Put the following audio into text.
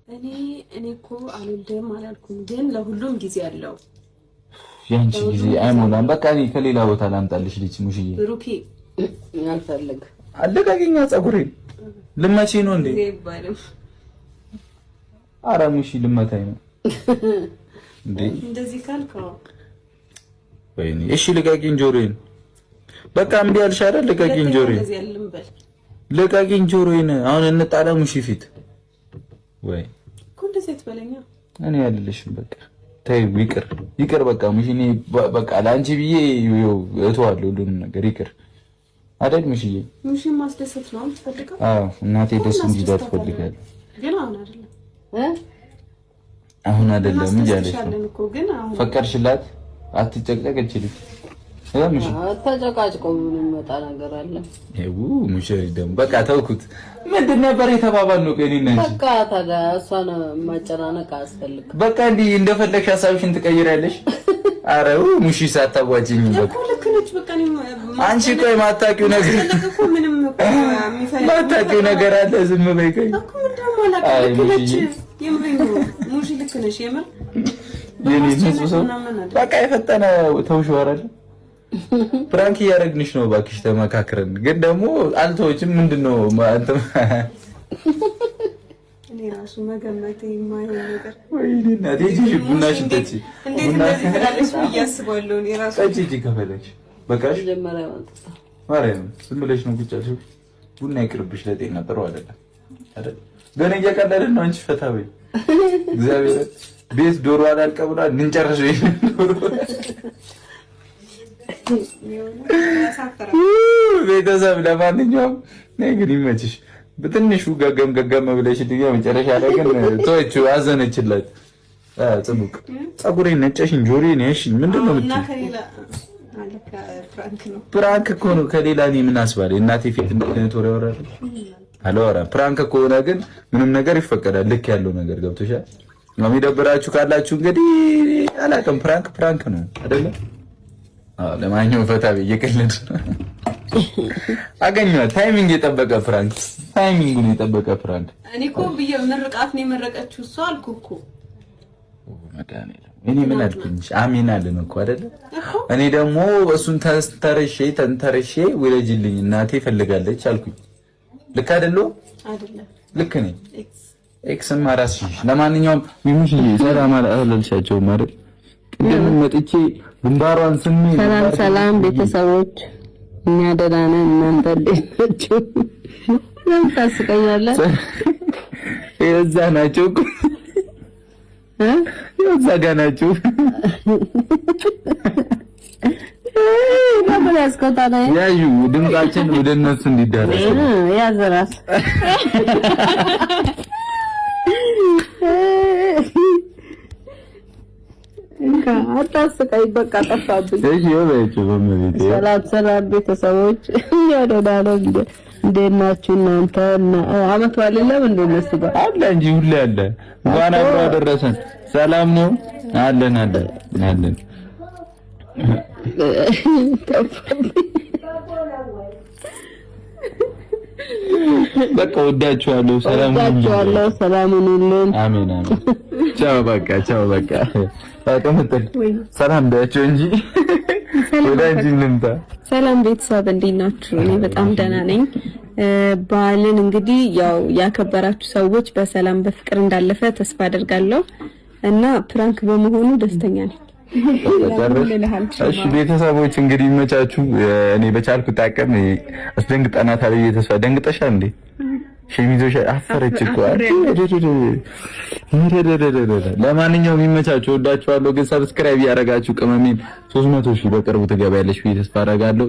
እኔ እኮ አልወልድም አላልኩም፣ ግን ለሁሉም ጊዜ አለው። ያንቺ ጊዜ አይሞላም። በቃ እኔ ከሌላ ቦታ ላምጣልሽ ልጅ ሙሽዬ። ብሩኬ አልፈልግ አለቃቂኛ ፀጉሬን ልመቼ ነው እንዴ? ኧረ ሙሺ ልመታኝ ነው እንዴ? እንደዚህ ካልከው ወይኔ እሺ ልቀቂኝ ጆሮዬን። በቃ እምቢ አልሽ አይደል? ልቀቂኝ ጆሮዬን፣ ልቀቂኝ ጆሮዬን። አሁን እንጣላ ሙሺ ፊት ወይ ኩንደ ሴት በለኛ። እኔ ያልልሽም በቃ ተይው፣ ይቅር በቃ ሙሺ። እኔ በቃ ለአንቺ ብዬ እተዋለሁ ሁሉንም ነገር ይቅር አይደል ሙሺዬ? ሙሺ ማስደሰት ነው የምትፈልገው? አዎ እናቴ ደስ እንዲላት ትፈልጋለች። ግን አሁን አይደለም እያለች ነው። ፈቀድሽላት? አትጨቅጨቅ እችልሽ ሙሺ። አትጨቃጭቆ ምን መጣ ነገር አለ? ይኸው ሙሺ ደግሞ በቃ ተውኩት። ምንድን ነበር የተባባልነው? ቀኒና እንጂ በቃ ታዲያ እሷን ማጨናነቅ አያስፈልግም። በቃ እንዲህ እንደፈለግሽ ሀሳብሽን ትቀይራለሽ። አረው ሙሺ ሳታዋጭኝ በቃ አንቺ ቆይ ማታቂው ነገር አለ። ዝም በይ ቆይ በቃ የፈጠነ ተውሽው አይደል? ፕራንክ እያደረግንሽ ነው። እባክሽ ተመካክረን። ግን ደግሞ አልተወችም። ምንድነው አንተ እኔ ራሱ መገመቴ የማይሆን ነገር ወይኔ እናቴ ቡናሽን ጠጪ። እንዴት እንደዚህ ትላለች ብዬ አስባለሁ። እኔ ራሱ ጠጪ ከፈለግሽ በቃሽ። መጀመሪያ ማርያም ዝም ብለሽ ነው ቁጭ ያልሽው። ቡና ይቅርብሽ፣ ለጤና ጥሩ አይደለም አይደል? ገና እያቀለድን ነው። አንቺ ፈታ በይ። እግዚአብሔር ቤት ዶሮ አላልቀ ብሏል። እንጨርሰው ይሄን ዶሮ ቤተሰብ። ለማንኛውም እንግዲህ ይመችሽ። በትንሹ ገገም ብለሽልኝ መጨረሻ ላይ ግን ተወችው፣ አዘነችላት። ጽቡቅ ፀጉሬን ነጨሽኝ፣ ጆሮዬን ያሽኝ። ምንድነው ፕራንክ እኮ ነው። ከሌላ እኔ ምን አስባለኝ? እናቴ ፊት እንደት ወሬ አወራለሁ አላወራም። ፕራንክ ከሆነ ግን ምንም ነገር ይፈቀዳል። ልክ ያለው ነገር ገብቶሻል። የሚደብራችሁ ካላችሁ እንግዲህ አላውቅም። ፕራንክ ነው አይደለ? አዎ። ለማንኛውም ፈታ በየቀለድ አገኘኋት። ታይሚንግ የጠበቀ ፕራንክ፣ ታይሚንጉን የጠበቀ ፕራንክ። እኔ እኮ ምርቃት ነው የመረቀችው እሷ አልኩህ እኮ እኔ ምን አልኩኝሽ? አሜን አለን እኮ አይደለ? እኔ ደግሞ እሱን ተንተርሼ ወለጅልኝ እናቴ ፈልጋለች አልኩኝ። ልክ አይደለም? ልክ ነኝ። ኤክስም አራስሽ። ለማንኛውም ሚሙሽ ሰላም አላለልሻቸው ማለት ቅድም መጥቼ ግንባሯን ስሜ ሰላም ቤተሰቦች፣ እኛ ደህና ነን። እናንተ እንዴት ናችሁ? ለምን ታስቀኛለህ? እዛ ናቸው እኮ እዛ ጋር ናችሁ። ያዩ ድምጻችን ወደ እነሱ እንዲዳረስ ያዘራስ አታስቀኝ። በቃ ጠፋብኝ። እሺ ወይቼ በመቤቴ ሰላም ቤተሰቦች፣ ያደዳለው እንዴት ናችሁ እናንተ? አመት በዓል የለም እንዴ? እነሱ ጋር አለ እንጂ ሁሌ አለ። እንኳን አብሮ አደረሰን። ሰላም ነው አለን። በቃ ወዳችኋለሁ። ሰላም ሁኑልን። አሜን። ቻው በቃ ተመተል ሰላም በያቸው እንጂ ወዳጅ ልምጣ። ሰላም ቤተሰብ እንዴት ናችሁ? እኔ በጣም ደህና ነኝ። በዓልን እንግዲህ ያው ያከበራችሁ ሰዎች በሰላም በፍቅር እንዳለፈ ተስፋ አደርጋለሁ እና ፕራንክ በመሆኑ ደስተኛ ነኝ። እሺ ቤተሰቦች እንግዲህ ይመቻችሁ። እኔ በቻልኩት አቅም አስደንግጠናታል። ተስፋ ደንግጠሻል እንዴ? ሸሚዞሽ አፈረች እኮ። ለማንኛውም ይመቻችሁ፣ ወዳችኋለሁ። ግን ሰብስክራይብ ያደረጋችሁ ቅመሜን 300 ሺህ በቅርቡ ትገባያለሽ ብዬ ተስፋ አደርጋለሁ።